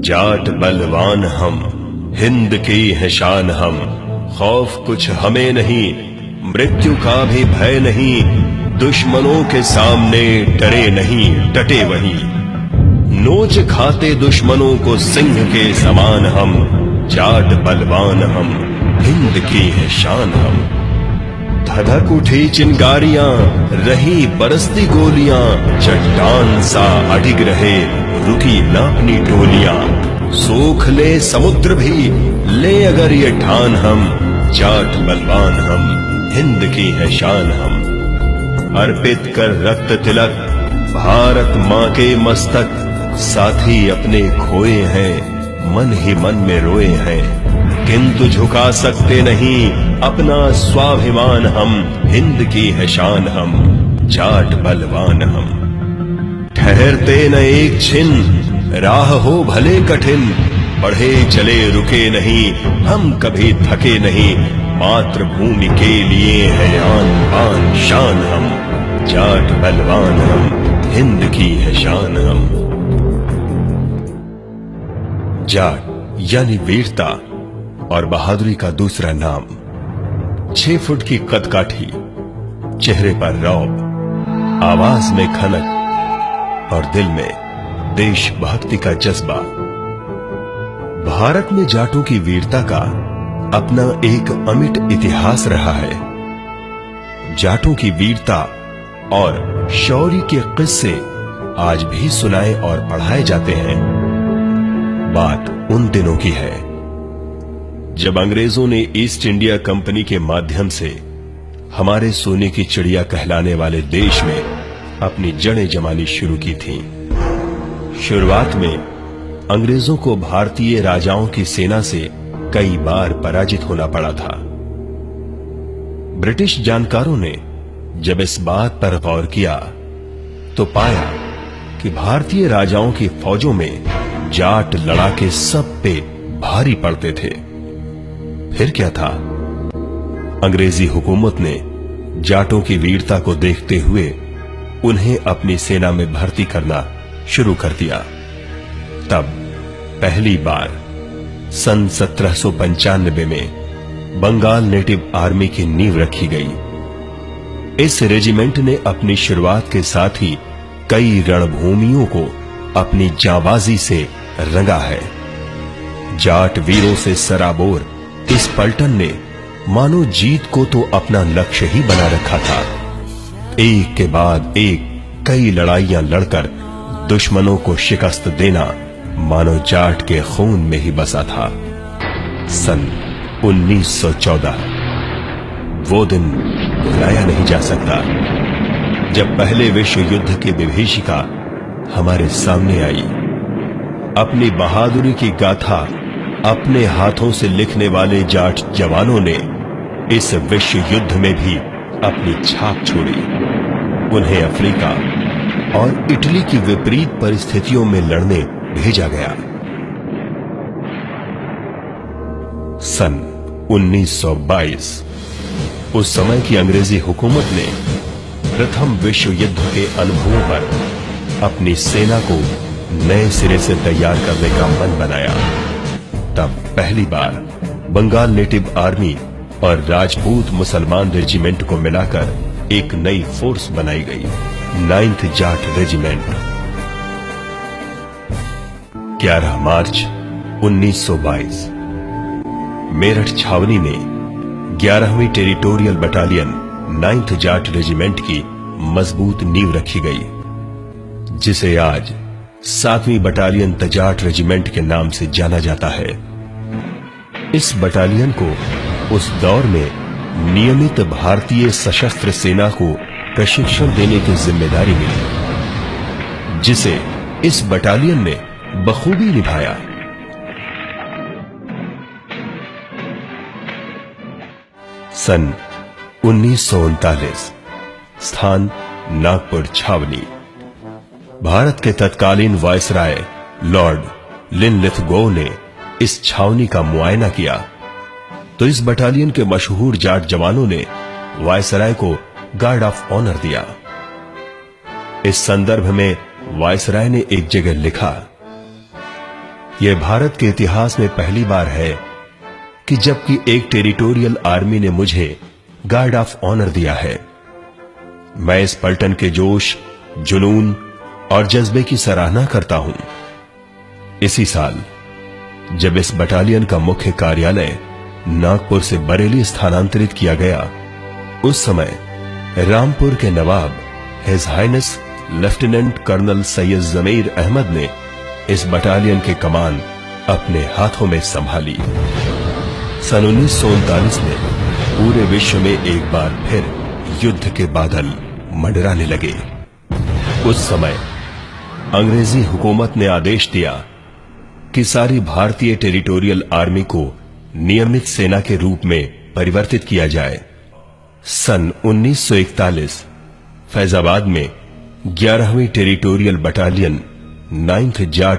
जाट बलवान हम, हिंद की है शान हम। खौफ कुछ हमें नहीं, मृत्यु का भी भय नहीं। दुश्मनों के सामने डरे नहीं, डटे वहीं। नोच खाते दुश्मनों को सिंह के समान हम। जाट बलवान हम, हिंद की है शान हम। धधक उठी चिंगारियां, रही बरसती गोलियां। चट्टान सा अडिग रहे, रुकी न अपनी टोलियां। सोख ले समुद्र भी, ले अगर ये ठान हम। जाट बलवान हम, हिंद की है शान हम। अर्पित कर रक्त तिलक, भारत माँ के मस्तक। साथी अपने खोए हैं, मन ही मन में रोए हैं। किंतु झुका सकते नहीं अपना स्वाभिमान हम। हिंद की है शान हम, जाट बलवान हम। ठहरते न एक छिन, राह हो भले कठिन। बढ़े चले रुके नहीं, हम कभी थके नहीं। मातृभूमि के लिए है आन बान शान हम। जाट बलवान हम, हिंद की है शान हम। जाट यानी वीरता और बहादुरी का दूसरा नाम। 6 फुट की कदकाठी, चेहरे पर रौब, आवाज में खनक और दिल में देशभक्ति का जज्बा। भारत में जाटों की वीरता का अपना एक अमिट इतिहास रहा है। जाटों की वीरता और शौर्य के किस्से आज भी सुनाए और पढ़ाए जाते हैं। बात उन दिनों की है जब अंग्रेजों ने ईस्ट इंडिया कंपनी के माध्यम से हमारे सोने की चिड़िया कहलाने वाले देश में अपनी जड़ें जमानी शुरू की थीं। शुरुआत में अंग्रेजों को भारतीय राजाओं की सेना से कई बार पराजित होना पड़ा था। ब्रिटिश जानकारों ने जब इस बात पर गौर किया तो पाया कि भारतीय राजाओं की फौजों में जाट लड़ाके सब पे भारी पड़ते थे। फिर क्या था, अंग्रेजी हुकूमत ने जाटों की वीरता को देखते हुए उन्हें अपनी सेना में भर्ती करना शुरू कर दिया। तब पहली बार सन 1795 में बंगाल नेटिव आर्मी की नींव रखी गई। इस रेजिमेंट ने अपनी शुरुआत के साथ ही कई रणभूमियों को अपनी जांबाजी से रंगा है। जाट वीरों से सराबोर इस पलटन ने मानो जीत को तो अपना लक्ष्य ही बना रखा था। एक के बाद एक कई लड़ाइयां लड़कर दुश्मनों को शिकस्त देना मानो जाट के खून में ही बसा था। सन 1914 वो दिन भुलाया नहीं जा सकता जब पहले विश्व युद्ध की विभीषिका हमारे सामने आई। अपनी बहादुरी की गाथा अपने हाथों से लिखने वाले जाट जवानों ने इस विश्व युद्ध में भी अपनी छाप छोड़ी। उन्हें अफ्रीका और इटली की विपरीत परिस्थितियों में लड़ने भेजा गया। सन 1922 उस समय की अंग्रेजी हुकूमत ने प्रथम विश्व युद्ध के अनुभवों पर अपनी सेना को नए सिरे से तैयार करने का मन बनाया। तब पहली बार बंगाल नेटिव आर्मी और राजपूत मुसलमान रेजिमेंट को मिलाकर एक नई फोर्स बनाई गई, 9th जाट रेजिमेंट। 11 मार्च 1922 मेरठ छावनी में 11वीं territorial battalion 9th Jat regiment की मजबूत नींव रखी गई, जिसे आज 7वीं बटालियन तजाट रेजिमेंट के नाम से जाना जाता है। इस बटालियन को उस दौर में नियमित भारतीय सशस्त्र सेना को प्रशिक्षण देने की जिम्मेदारी मिली, जिसे इस बटालियन ने बखूबी निभाया। सन 1939 स्थान नागपुर छावनी। भारत के तत्कालीन वायसराय लॉर्ड लिनलिथगो ने इस छावनी का मुआयना किया तो इस बटालियन के मशहूर जाट जवानों ने वायसराय को गार्ड ऑफ ऑनर दिया। इस संदर्भ में वायसराय ने एक जगह लिखा, यह भारत के इतिहास में पहली बार है कि जबकि एक टेरिटोरियल आर्मी ने मुझे गार्ड ऑफ ऑनर दिया है। मैं इस पलटन के जोश, जुनून और जज्बे की सराहना करता हूं। इसी साल जब इस बटालियन का मुख्य कार्यालय नागपुर से बरेली स्थानांतरित किया गया, उस समय रामपुर के Nawab his highness lieutenant colonel Syed Zameer Ahmad ने इस बटालियन के कमान अपने हाथों में संभाली। सन 1939 में पूरे विश्व में एक बार फिर युद्ध के बादल मंडराने लगे। उस समय अंग्रेजी हुकूमत ने आदेश दिया कि सारी भारतीय टेरिटोरियल आर्मी को नियमित सेना के रूप में परिवर्तित किया जाए। सन 1941 फैजाबाद में 11वीं टेरिटोरियल बटालियन 9th जाट